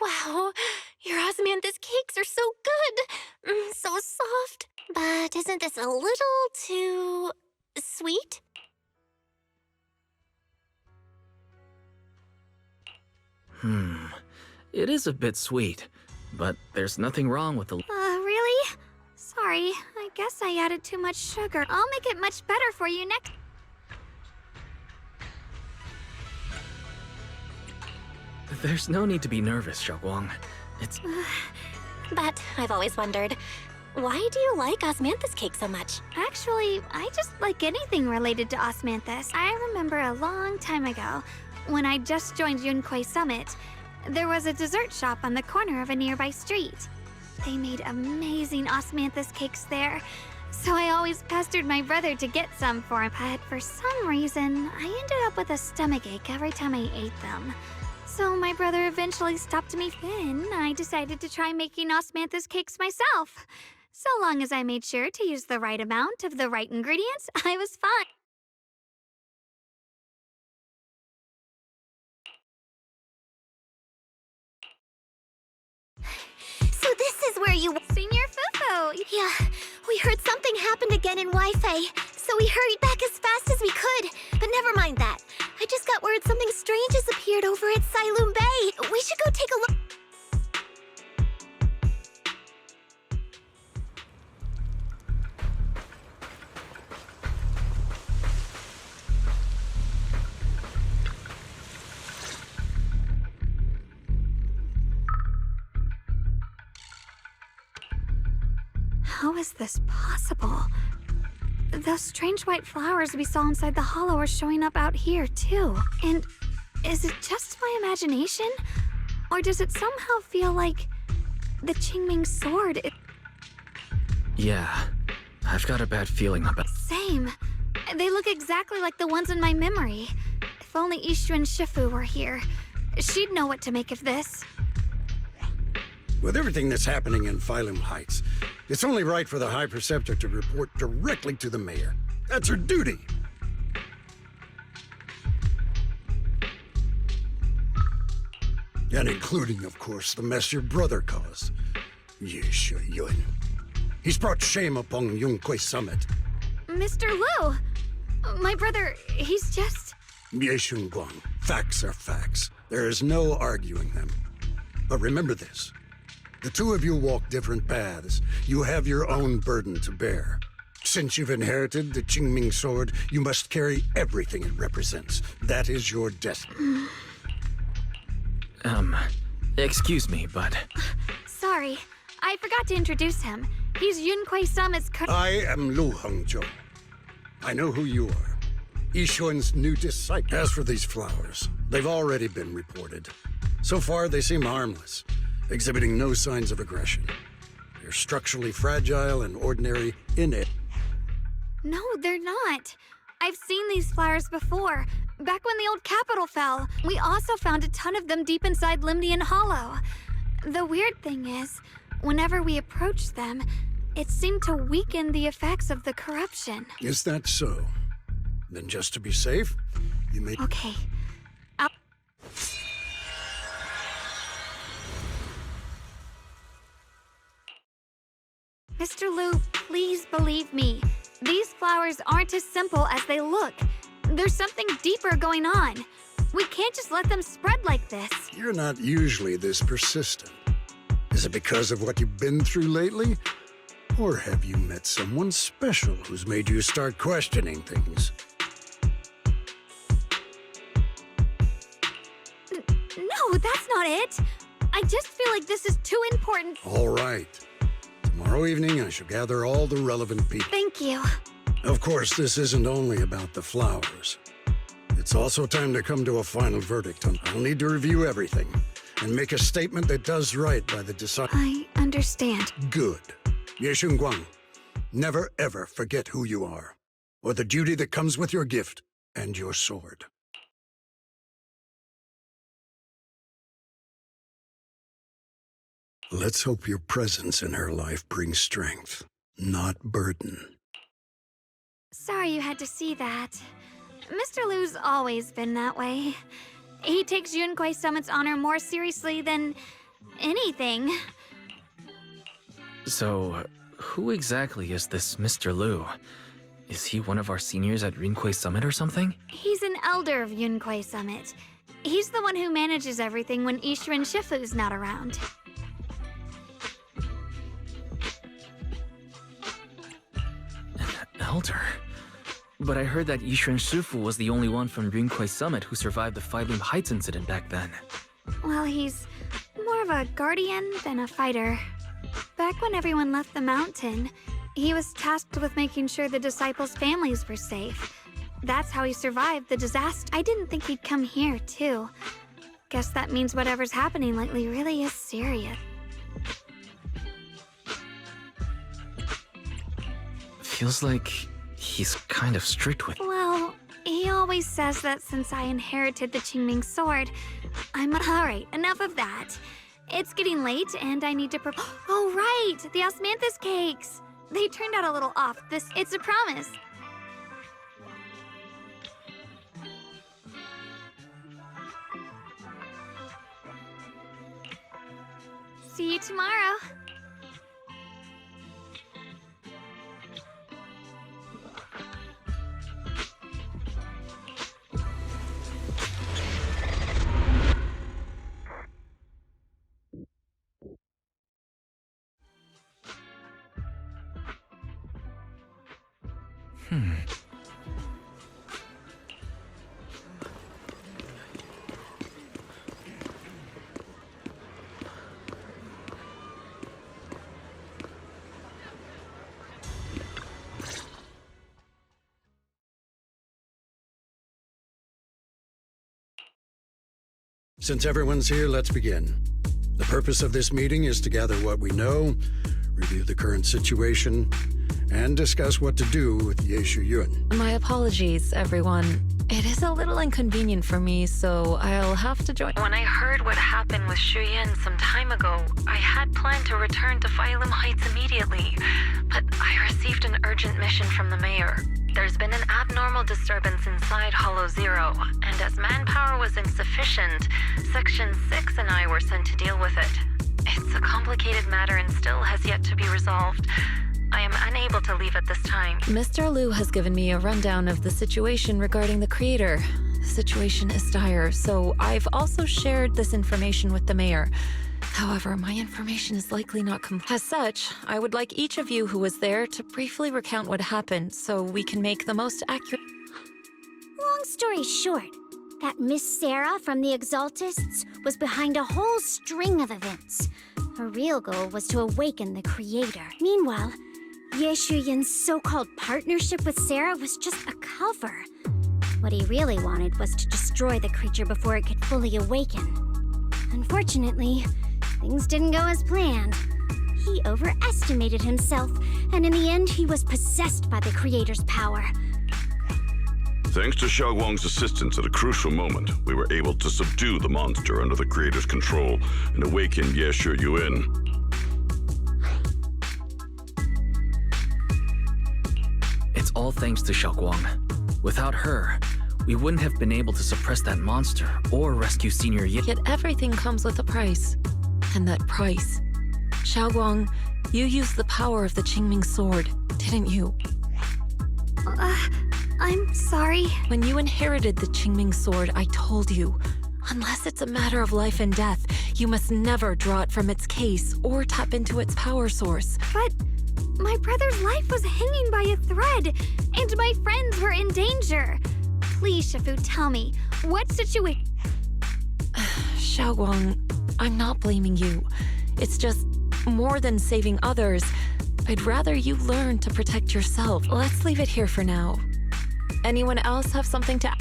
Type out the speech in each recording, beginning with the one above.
Wow, your osmanthus cakes are so good. So soft. But isn't this a little too sweet? It is a bit sweet, but there's nothing wrong with the... Really? Sorry, I guess I added too much sugar. I'll make it much better for you next... There's no need to be nervous, Xiaoguang. It's... But I've always wondered, why do you like osmanthus cake so much? Actually, I just like anything related to osmanthus. I remember a long time ago, when I just joined Yunquei Summit, there was a dessert shop on the corner of a nearby street. They made amazing osmanthus cakes there, so I always pestered my brother to get some for him. But for some reason, I ended up with a stomachache every time I ate them. So my brother eventually stopped me. Then I decided to try making osmanthus cakes myself. So long as I made sure to use the right amount of the right ingredients, I was fine. So this is where you... Senior Fufu! Yeah, we heard something happened again in Wi-Fi, so we hurried back as fast as we could. But never mind that. I just got word something strange has appeared over at Silum Bay. We should go take a look. How is this possible? Those strange white flowers we saw inside the hollow are showing up out here, too. And is it just my imagination? Or does it somehow feel like the Qingming sword? Yeah, I've got a bad feeling about... Same. They look exactly like the ones in my memory. If only Yixuan Shifu were here, she'd know what to make of this. With everything that's happening in Phylum Heights, it's only right for the High Preceptor to report directly to the mayor. That's her duty. And including, of course, the mess your brother caused. Yesha Yun. He's brought shame upon Yunquei Summit. Mr. Liu! My brother, he's just... Yeshun Guang, facts are facts. There is no arguing them. But remember this. The two of you walk different paths. You have your own burden to bear. Since you've inherited the Qingming sword, you must carry everything it represents. That is your destiny. Excuse me, but... Sorry, I forgot to introduce him. He's Yunquei Summit's I am Lu Hengzhou. I know who you are. Yixuan's new disciple. As for these flowers, they've already been reported. So far, they seem harmless, exhibiting no signs of aggression. They're structurally fragile and ordinary in it. No, they're not. I've seen these flowers before, back when the old capital fell. We also found a ton of them deep inside Limnian Hollow. The weird thing is, whenever we approached them, it seemed to weaken the effects of the corruption. Is that so? Then just to be safe, you may... Okay. Mr. Liu, please believe me. These flowers aren't as simple as they look. There's something deeper going on. We can't just let them spread like this. You're not usually this persistent. Is it because of what you've been through lately? Or have you met someone special who's made you start questioning things? No, that's not it. I just feel like this is too important. All right. Tomorrow evening, I shall gather all the relevant people. Thank you. Of course, this isn't only about the flowers. It's also time to come to a final verdict. I'll need to review everything and make a statement that does right by the disciple. I understand. Good. Ye Guang, never ever forget who you are, or the duty that comes with your gift and your sword. Let's hope your presence in her life brings strength, not burden. Sorry you had to see that. Mr. Liu's always been that way. He takes Yunquei Summit's honor more seriously than anything. So, who exactly is this Mr. Liu? Is he one of our seniors at Yunquei Summit or something? He's an elder of Yunquei Summit. He's the one who manages everything when Yishuan Shifu's not around. Elder? But I heard that Yishuan Shifu was the only one from Yunquei Summit who survived the Filim Heights incident back then. Well, he's more of a guardian than a fighter. Back when everyone left the mountain, he was tasked with making sure the disciples' families were safe. That's how he survived the disaster. I didn't think he'd come here, too. Guess that means whatever's happening lately really is serious. Feels like he's kind of strict with... Well, he always says that since I inherited the Qingming sword, I'm... Alright, enough of that. It's getting late, and I need to Oh, right! The osmanthus cakes! They turned out a little off. It's a promise. See you tomorrow. Since everyone's here, let's begin. The purpose of this meeting is to gather what we know, review the current situation, and discuss what to do with Ye Yun. My apologies, everyone. It is a little inconvenient for me, so I'll have to join. When I heard what happened with Shuyan some time ago, I had planned to return to Filim Heights immediately, but I received an urgent mission from the mayor. There's been an abnormal disturbance inside Hollow Zero, and as manpower was insufficient, Section 6 and I were sent to deal with it. It's a complicated matter and still has yet to be resolved. I am unable to leave at this time. Mr. Liu has given me a rundown of the situation regarding the creator. The situation is dire, so I've also shared this information with the mayor. However, my information is likely not complete. As such, I would like each of you who was there to briefly recount what happened so we can make the most accurate... Long story short, that Miss Sarah from the Exaltists was behind a whole string of events. Her real goal was to awaken the creator. Meanwhile, Ye Yun's so-called partnership with Sarah was just a cover. What he really wanted was to destroy the creature before it could fully awaken. Unfortunately, things didn't go as planned. He overestimated himself, and in the end, he was possessed by the creator's power. Thanks to Xiaoguang's assistance at a crucial moment, we were able to subdue the monster under the creator's control and awaken Ye Yun. It's all thanks to Xiaoguang. Without her, we wouldn't have been able to suppress that monster or rescue Senior Ye. Yet everything comes with a price. And that price... Xiaoguang, you used the power of the Qingming sword, didn't you? I'm sorry. When you inherited the Qingming sword, I told you, unless it's a matter of life and death, you must never draw it from its case or tap into its power source. But my brother's life was hanging by a thread, and my friends were in danger. Please, Shifu, tell me, what situation... Xiaoguang, I'm not blaming you. It's just more than saving others. I'd rather you learn to protect yourself. Let's leave it here for now. Anyone else have something to...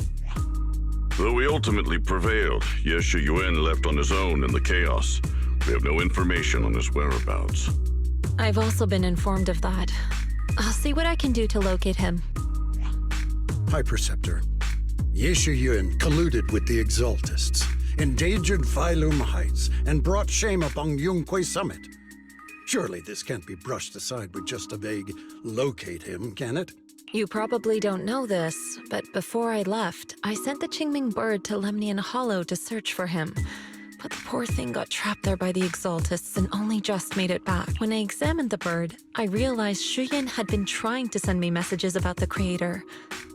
Though we ultimately prevailed, Ye Shuyuan left on his own in the chaos. We have no information on his whereabouts. I've also been informed of that. I'll see what I can do to locate him. High Preceptor, Ye Shuyuan colluded with the Exaltists, endangered Phylum Heights, and brought shame upon Yunque Summit. Surely this can't be brushed aside with just a vague locate him, can it? You probably don't know this, but before I left, I sent the Qingming bird to Lemnian Hollow to search for him. But the poor thing got trapped there by the Exaltists and only just made it back. When I examined the bird, I realized Shuyan had been trying to send me messages about the Creator,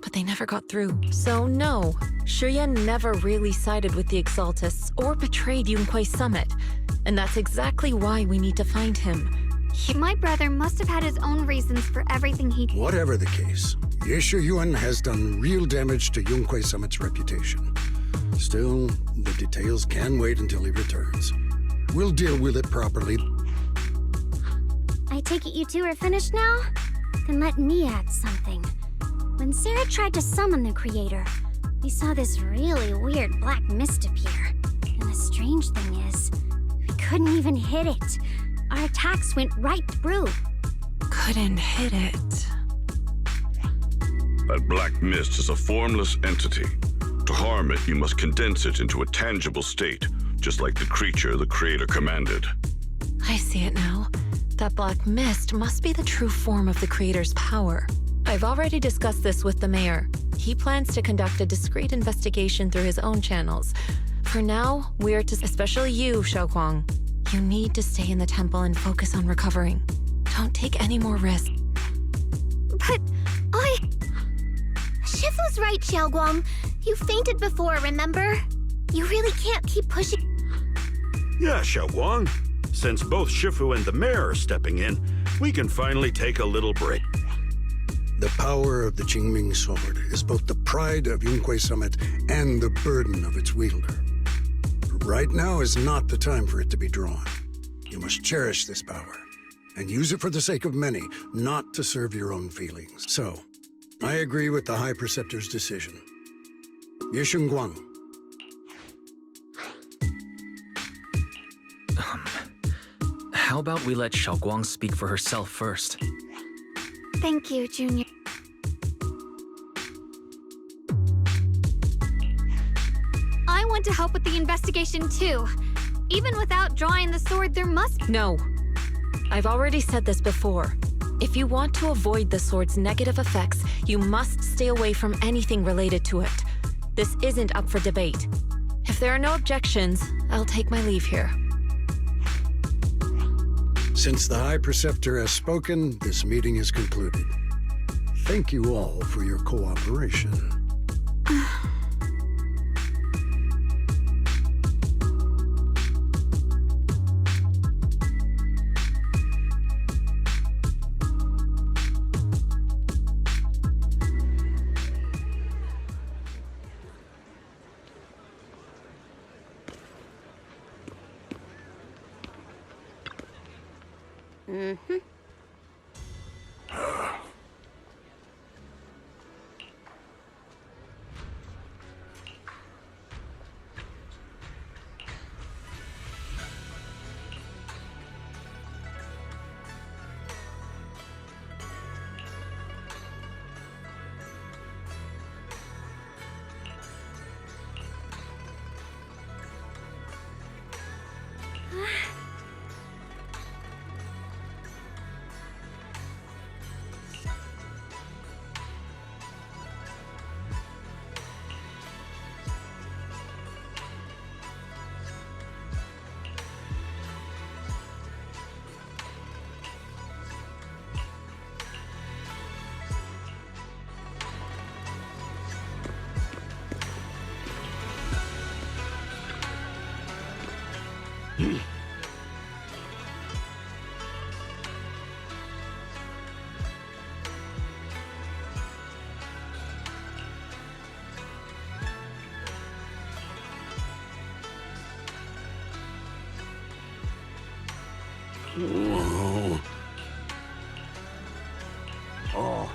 but they never got through. So no, Shuyan never really sided with the Exaltists or betrayed Yunque Summit. And that's exactly why we need to find him. My brother must have had his own reasons for everything he did. Whatever the case, Ye Shuyuan has done real damage to Yunque Summit's reputation. Still, the details can wait until he returns. We'll deal with it properly. I take it you two are finished now? Then let me add something. When Sarah tried to summon the Creator, we saw this really weird black mist appear. And the strange thing is, we couldn't even hit it. Our attacks went right through. Couldn't hit it. That black mist is a formless entity. To harm it, you must condense it into a tangible state, just like the creature the Creator commanded. I see it now. That black mist must be the true form of the Creator's power. I've already discussed this with the mayor. He plans to conduct a discreet investigation through his own channels. For now, we're to, especially you, Xiaoguang. You need to stay in the temple and focus on recovering. Don't take any more risks. But Shifu's right, Xiaoguang. You fainted before, remember? You really can't keep pushing. Yeah, Xiaoguang. Since both Shifu and the mayor are stepping in, we can finally take a little break. The power of the Qingming sword is both the pride of Yunque Summit and the burden of its wielder. Right now is not the time for it to be drawn. You must cherish this power, and use it for the sake of many, not to serve your own feelings. So, I agree with the High Preceptor's decision. Yishun Guang. How about we let Xiaoguang speak for herself first? Thank you, Junior. I want to help with the investigation too. Even without drawing the sword, there must be— No. I've already said this before. If you want to avoid the sword's negative effects, you must stay away from anything related to it. This isn't up for debate. If there are no objections, I'll take my leave here. Since the High Preceptor has spoken, this meeting is concluded. Thank you all for your cooperation. Oh. Oh.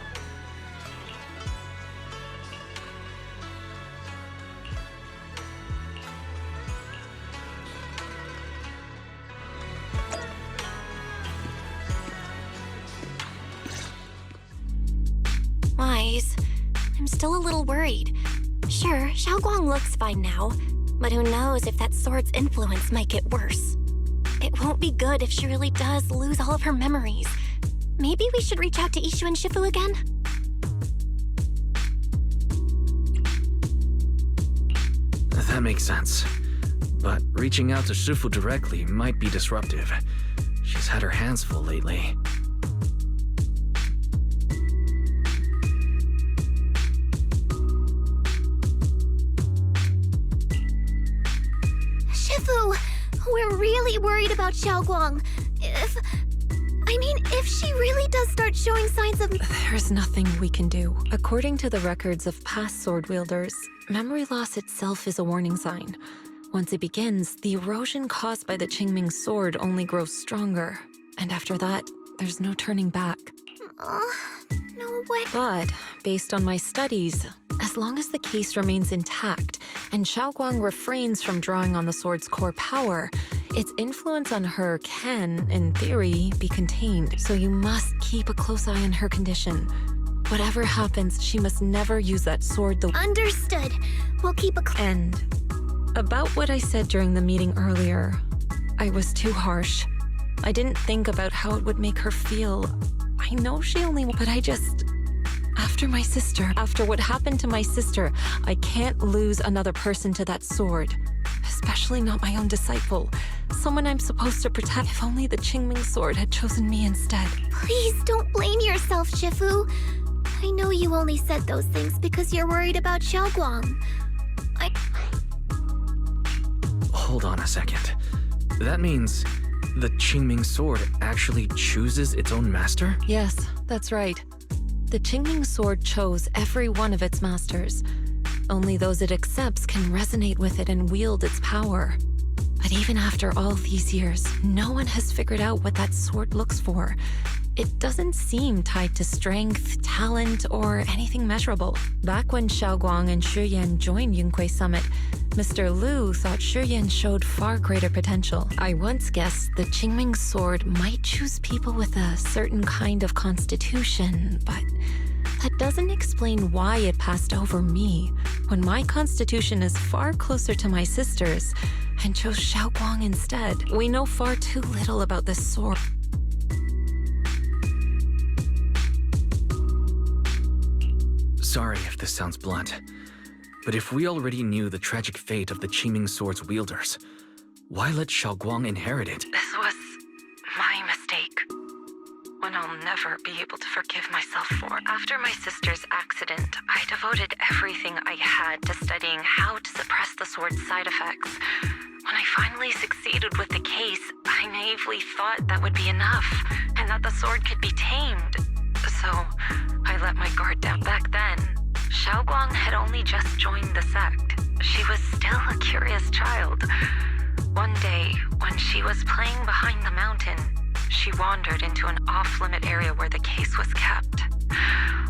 still a little worried. Sure, Xiaoguang looks fine now, but who knows if that sword's influence might get worse. It won't be good if she really does lose all of her memories. Maybe we should reach out to Ishu and Shifu again? That makes sense. But reaching out to Shifu directly might be disruptive. She's had her hands full lately. Shifu, we're really worried about Xiaoguang. If she really does start showing signs of... There's nothing we can do. According to the records of past sword wielders, memory loss itself is a warning sign. Once it begins, the erosion caused by the Qingming sword only grows stronger. And after that, there's no turning back. No way. But, based on my studies, as long as the case remains intact and Xiaoguang refrains from drawing on the sword's core power, its influence on her can, in theory, be contained. So you must keep a close eye on her condition. Whatever happens, she must never use that sword the— Understood. We'll keep a And about what I said during the meeting earlier, I was too harsh. I didn't think about how it would make her feel. I know she only— But I just— After what happened to my sister, I can't lose another person to that sword. Especially not my own disciple. Someone I'm supposed to protect. If only the Qingming sword had chosen me instead. Please don't blame yourself, Shifu. I know you only said those things because you're worried about Xiaoguang. Hold on a second. That means the Qingming sword actually chooses its own master? Yes, that's right. The Qingming sword chose every one of its masters. Only those it accepts can resonate with it and wield its power. But even after all these years, no one has figured out what that sword looks for. It doesn't seem tied to strength, talent, or anything measurable. Back when Xiaoguang and Shiyan joined Yunque Summit, Mr. Liu thought Shiyan showed far greater potential. I once guessed the Qingming sword might choose people with a certain kind of constitution, but that doesn't explain why it passed over me, when my constitution is far closer to my sister's, and chose Xiaoguang instead. We know far too little about this sword. Sorry if this sounds blunt, but if we already knew the tragic fate of the Qingming sword's wielders, why let Xiaoguang inherit it? This was my mistake. One I'll never be able to forgive myself for. After my sister's accident, I devoted everything I had to studying how to suppress the sword's side effects. When I finally succeeded with the case, I naively thought that would be enough, and that the sword could be tamed. So, I let my guard down. Back then, Xiaoguang had only just joined the sect. She was still a curious child. One day, when she was playing behind the mountain, she wandered into an off-limit area where the case was kept.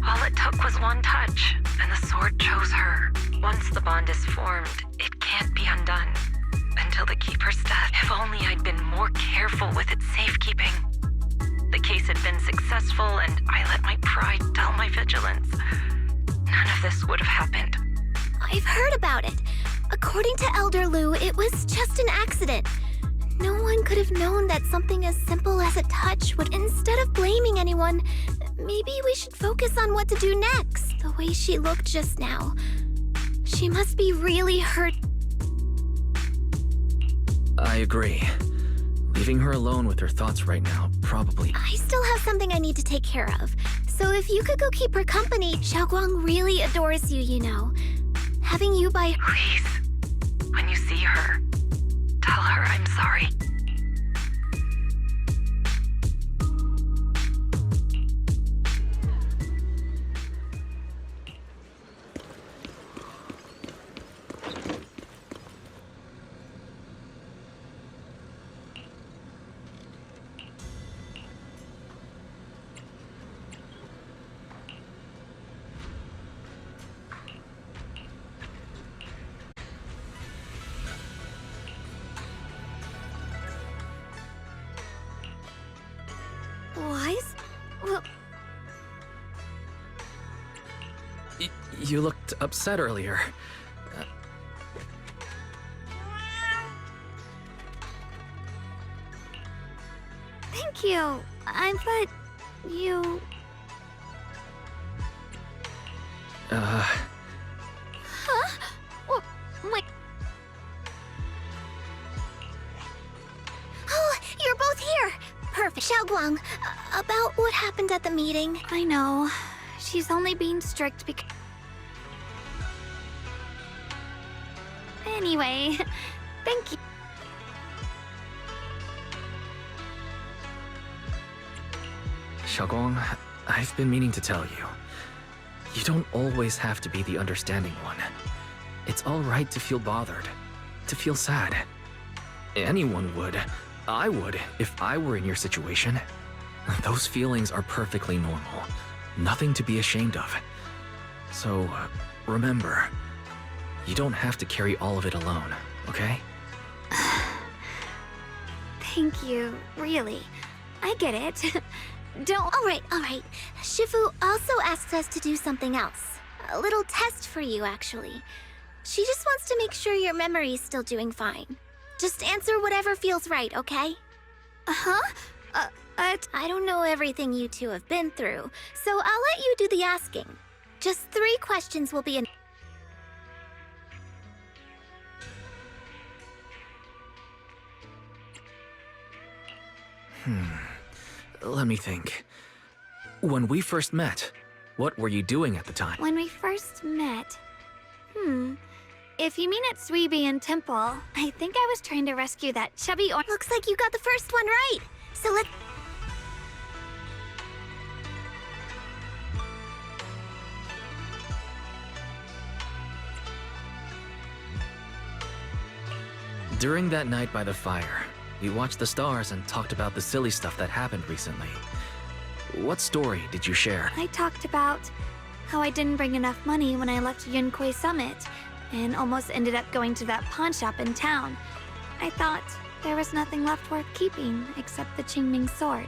All it took was one touch, and the sword chose her. Once the bond is formed, it can't be undone. Until the keeper's death. If only I'd been more careful with its safekeeping. The case had been successful, and I let my pride dull my vigilance. None of this would have happened. I've heard about it. According to Elder Liu, it was just an accident. No one could have known that something as simple as a touch would— Instead of blaming anyone, maybe we should focus on what to do next. The way she looked just now. She must be really hurt. I agree. Leaving her alone with her thoughts right now, probably— I still have something I need to take care of. So if you could go keep her company, Xiaoguang really adores you, you know. Having you by— Please, when you see her, tell her I'm sorry. You looked upset earlier. Thank you. I thought you... Huh? Oh, wait. Oh, you're both here! Perfect. Xiaoguang, about what happened at the meeting. I know. She's only being strict because... Anyway, thank you. Xiaoguang, I've been meaning to tell you. You don't always have to be the understanding one. It's alright to feel bothered, to feel sad. Anyone would. I would, if I were in your situation. Those feelings are perfectly normal. Nothing to be ashamed of. So, remember, you don't have to carry all of it alone, okay? Thank you, really. I get it. Don't... All right. Shifu also asks us to do something else. A little test for you, actually. She just wants to make sure your memory's still doing fine. Just answer whatever feels right, okay? Uh-huh? I don't know everything you two have been through, so I'll let you do the asking. Just 3 questions will be enough. Let me think. When we first met, what were you doing at the time? When we first met... If you mean at Suibian Temple, I think I was trying to rescue that chubby or... Looks like you got the first one right. So let's... During that night by the fire, we watched the stars and talked about the silly stuff that happened recently. What story did you share? I talked about how I didn't bring enough money when I left Yunquei Summit, and almost ended up going to that pawn shop in town. I thought there was nothing left worth keeping except the Qingming sword.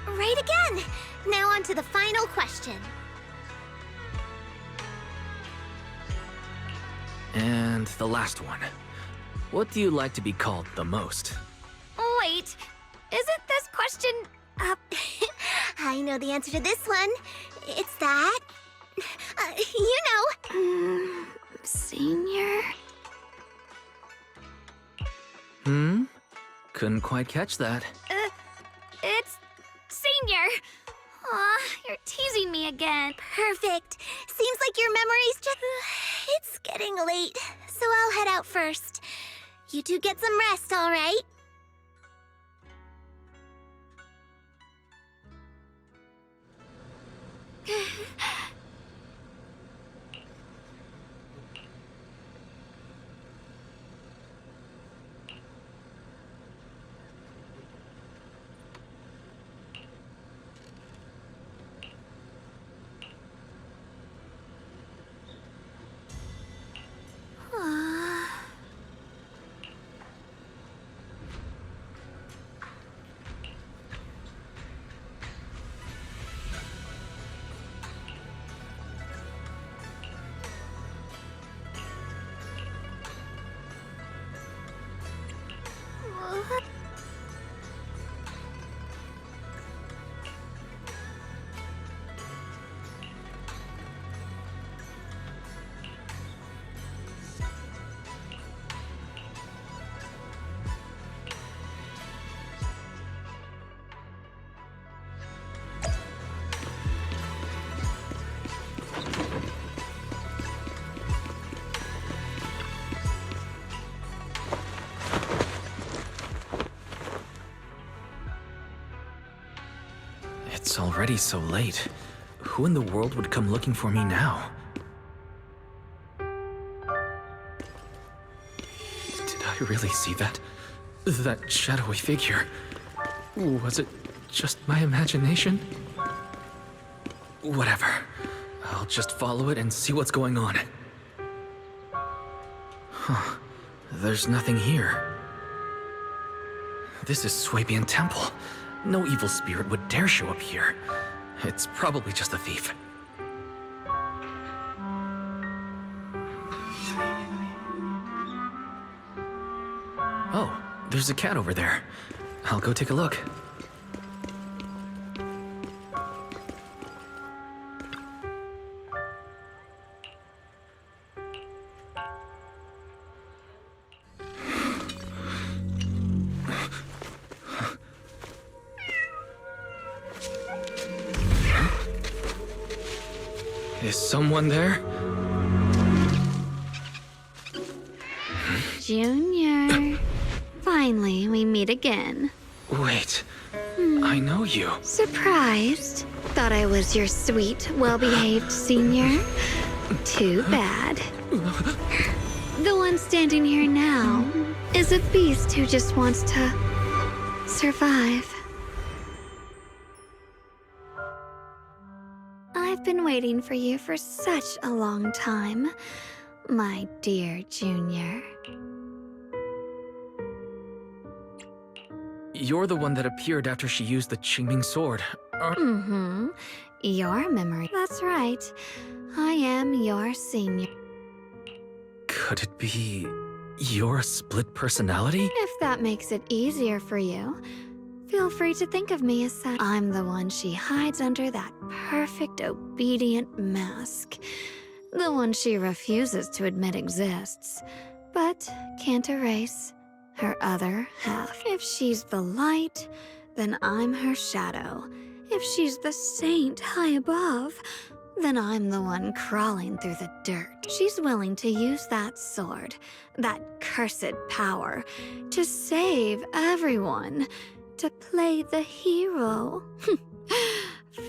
Right again! Now on to the final question. And the last one. What do you like to be called the most? Wait, isn't this question... I know the answer to this one. It's that... you know... Senior? Couldn't quite catch that. It's... Senior! Aw, you're teasing me again. Perfect. Seems like your memory's just... It's getting late, so I'll head out first. You two get some rest, all right? It's already so late. Who in the world would come looking for me now? Did I really see that? That shadowy figure? Was it just my imagination? Whatever. I'll just follow it and see what's going on. Huh. There's nothing here. This is Suibian Temple. No evil spirit would dare show up here. It's probably just a thief. Oh, there's a cat over there. I'll go take a look. Is someone there? Junior. Finally, we meet again. Wait, I know you. Surprised? Thought I was your sweet, well-behaved senior? Too bad. The one standing here now is a beast who just wants to survive. I've been waiting for you for such a long time, my dear Junior. You're the one that appeared after she used the Qingming sword. Mm-hmm. Your memory. That's right. I am your senior. Could it be you're a split personality? If that makes it easier for you, feel free to think of me as such. I'm the one she hides under that perfect, obedient mask. The one she refuses to admit exists, but can't erase her other half. If she's the light, then I'm her shadow. If she's the saint high above, then I'm the one crawling through the dirt. She's willing to use that sword, that cursed power, to save everyone, to play the hero.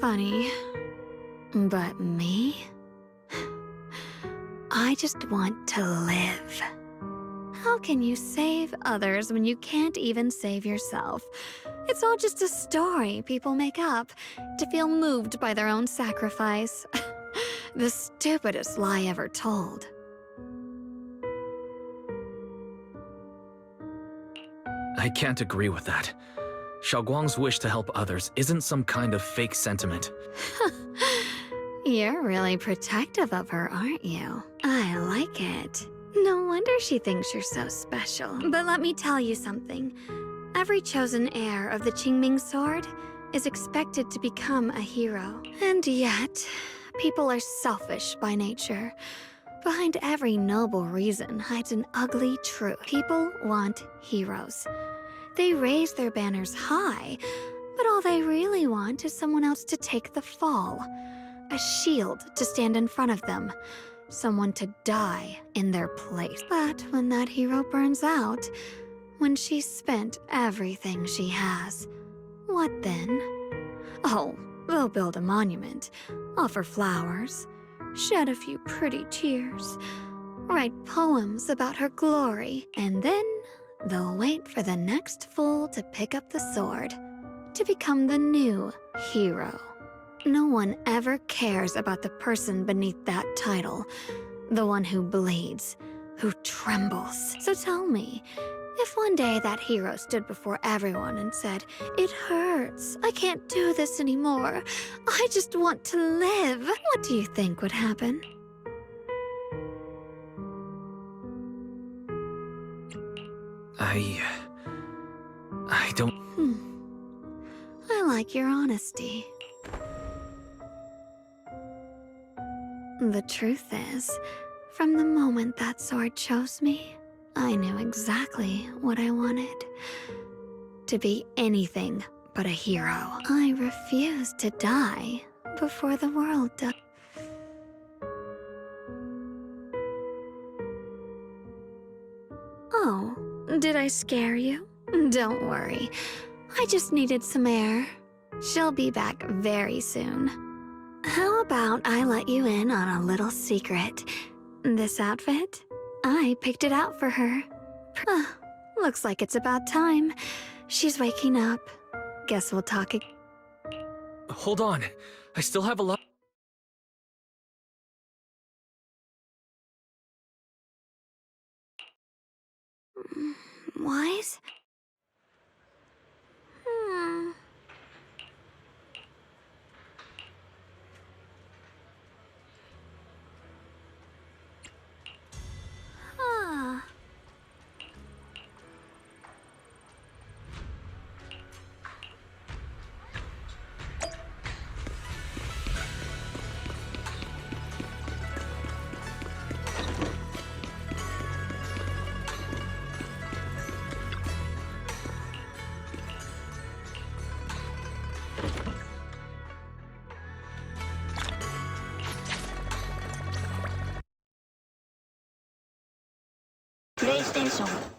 Funny. But me? I just want to live. How can you save others when you can't even save yourself? It's all just a story people make up to feel moved by their own sacrifice. The stupidest lie ever told. I can't agree with that. Xiaoguang's wish to help others isn't some kind of fake sentiment. You're really protective of her, aren't you? I like it. No wonder she thinks you're so special. But let me tell you something. Every chosen heir of the Qingming sword is expected to become a hero. And yet, people are selfish by nature. Behind every noble reason hides an ugly truth. People want heroes. They raise their banners high, but all they really want is someone else to take the fall. A shield to stand in front of them. Someone to die in their place. But when that hero burns out, when she's spent everything she has, what then? Oh, they'll build a monument, offer flowers, shed a few pretty tears, write poems about her glory, and then they'll wait for the next fool to pick up the sword, to become the new hero. No one ever cares about the person beneath that title, the one who bleeds, who trembles. So tell me, if one day that hero stood before everyone and said, "It hurts, I can't do this anymore, I just want to live," what do you think would happen? I don't... I like your honesty. The truth is, from the moment that sword chose me, I knew exactly what I wanted. To be anything but a hero. I refused to die before the world does. Oh, did I scare you? Don't worry. I just needed some air. She'll be back very soon. How about I let you in on a little secret? This outfit? I picked it out for her. Looks like it's about time. She's waking up. Guess we'll talk again. Hold on. I still have a lot... Wise? ステーション